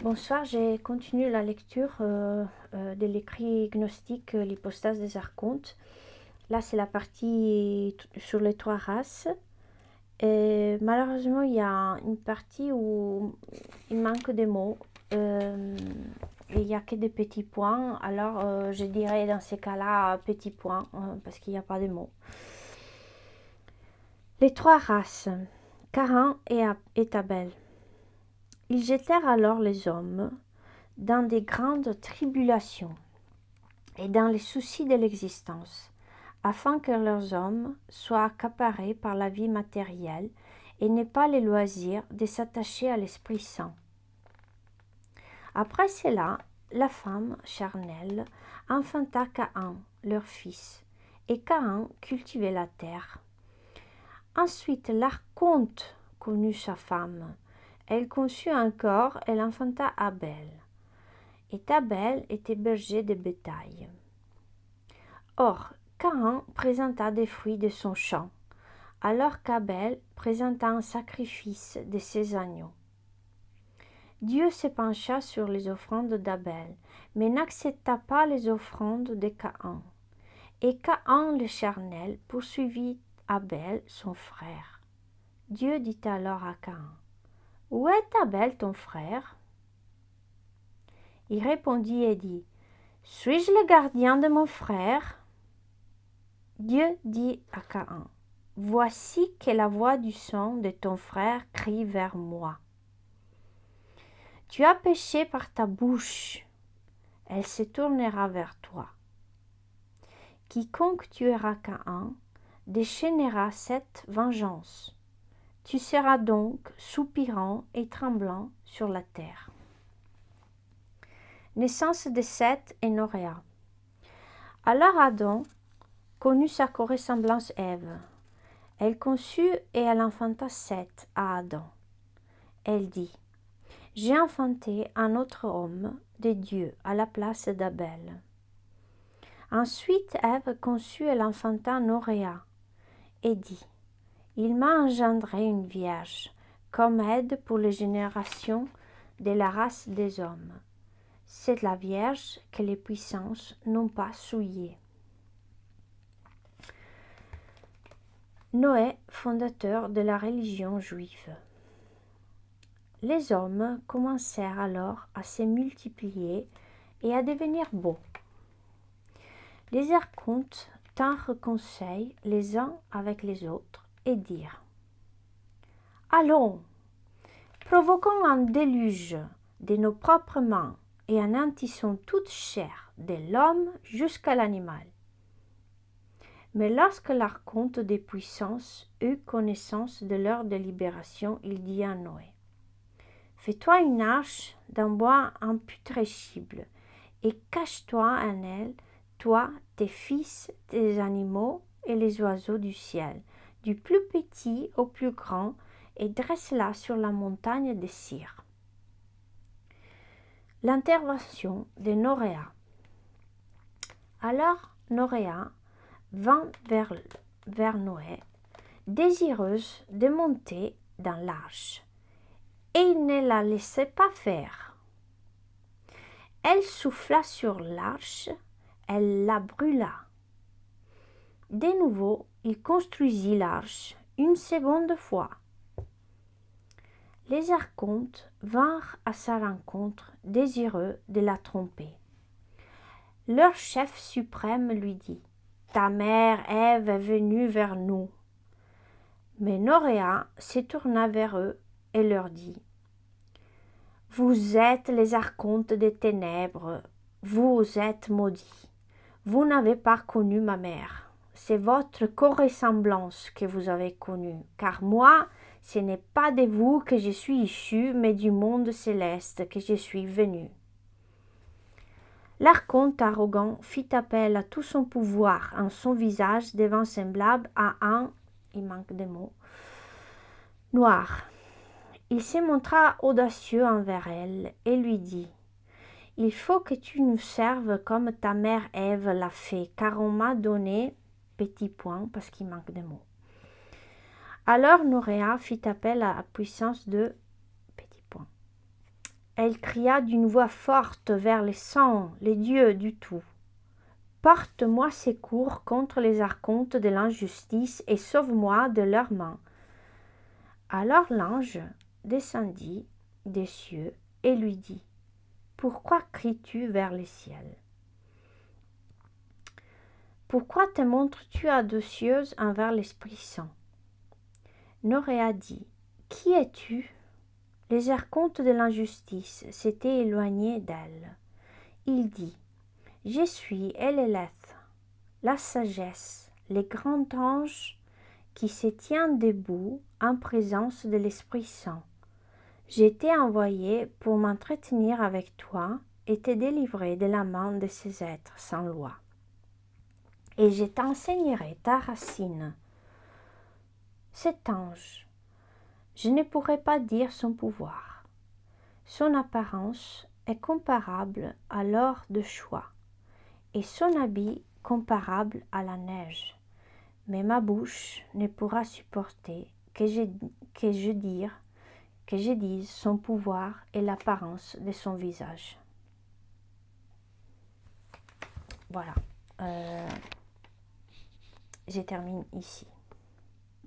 Bonsoir, j'ai continué la lecture de l'écrit gnostique L'hypostase des archontes. Là, c'est la partie sur les trois races. Et malheureusement, il y a une partie où il manque des mots. Et il n'y a que des petits points. Alors, je dirais dans ces cas-là, petits points, parce qu'il n'y a pas de mots. Les trois races, Caïn et Abel. Ils jetèrent alors les hommes dans des grandes tribulations et dans les soucis de l'existence, afin que leurs hommes soient accaparés par la vie matérielle et n'aient pas le loisir de s'attacher à l'Esprit Saint. Après cela, la femme charnelle enfanta Caïn, leur fils, et Caïn cultivait la terre. Ensuite, l'archonte connut sa femme. Elle conçut encore, elle enfanta Abel. Et Abel était berger de bétail. Or, Caïn présenta des fruits de son champ, alors qu'Abel présenta un sacrifice de ses agneaux. Dieu se pencha sur les offrandes d'Abel, mais n'accepta pas les offrandes de Caïn. Et Caïn le charnel poursuivit Abel, son frère. Dieu dit alors à Caïn, « Où est Abel ton frère ?» Il répondit et dit, « Suis-je le gardien de mon frère ?» Dieu dit à Caïn, « Voici que la voix du sang de ton frère crie vers moi. Tu as péché par ta bouche, elle se tournera vers toi. Quiconque tuera Caïn déchaînera cette vengeance. Tu seras donc soupirant et tremblant sur la terre. » Naissance de Seth et Noréa. Alors Adam connut sa corressemblance Ève. Elle conçut et elle enfanta Seth à Adam. Elle dit, « J'ai enfanté un autre homme de Dieu à la place d'Abel. » Ensuite Ève conçut et elle enfanta Noréa et dit, « Il m'a engendré une vierge, comme aide pour les générations de la race des hommes. C'est la Vierge que les puissances n'ont pas souillée. » Noé, fondateur de la religion juive. Les hommes commencèrent alors à se multiplier et à devenir beaux. Les archontes tinrent conseil les uns avec les autres et dirent, « Allons, provoquons un déluge de nos propres mains et anéantissons toute chair, de l'homme jusqu'à l'animal. » Mais lorsque l'archonte des puissances eut connaissance de leur délibération, il dit à Noé, « Fais-toi une arche d'un bois imputrescible, et cache-toi en elle, toi, tes fils, tes animaux et les oiseaux du ciel, du plus petit au plus grand, et dresse-la sur la montagne de Cire. » L'intervention de Noréa. Alors Noréa vint vers Noé, désireuse de monter dans l'arche, et il ne la laissait pas faire. Elle souffla sur l'arche, elle la brûla. De nouveau, il construisit l'arche une seconde fois. Les archontes vinrent à sa rencontre, désireux de la tromper. Leur chef suprême lui dit, « Ta mère Ève est venue vers nous. » Mais Noréa se tourna vers eux et leur dit, « Vous êtes les archontes des ténèbres, vous êtes maudits. Vous n'avez pas connu ma mère. C'est votre corressemblance que vous avez connue, car moi, ce n'est pas de vous que je suis issu, mais du monde céleste que je suis venu. » L'archonte arrogant fit appel à tout son pouvoir en son visage devint semblable à un, il manque de mots, noir. Il se montra audacieux envers elle et lui dit, « Il faut que tu nous serves comme ta mère Ève l'a fait, car on m'a donné, petit point parce qu'il manque de mots. » Alors Noréa fit appel à la puissance de, petit point. Elle cria d'une voix forte vers les saints, les dieux du tout. Porte-moi secours contre les archontes de l'injustice et sauve-moi de leurs mains. Alors l'ange descendit des cieux et lui dit: Pourquoi cries-tu vers les ciels? Pourquoi te montres-tu audacieuse envers l'Esprit Saint? Noréa dit: Qui es-tu? Les archontes de l'injustice s'étaient éloignés d'elle. Il dit: Je suis Eléleth, la sagesse, les grands anges qui se tiennent debout en présence de l'Esprit Saint. J'ai été envoyé pour m'entretenir avec toi et te délivrer de la main de ces êtres sans loi. Et je t'enseignerai ta racine. Cet ange, je ne pourrais pas dire son pouvoir. Son apparence est comparable à l'or de choix, et son habit comparable à la neige. Mais ma bouche ne pourra supporter que je dise son pouvoir et l'apparence de son visage. Voilà. Je termine ici.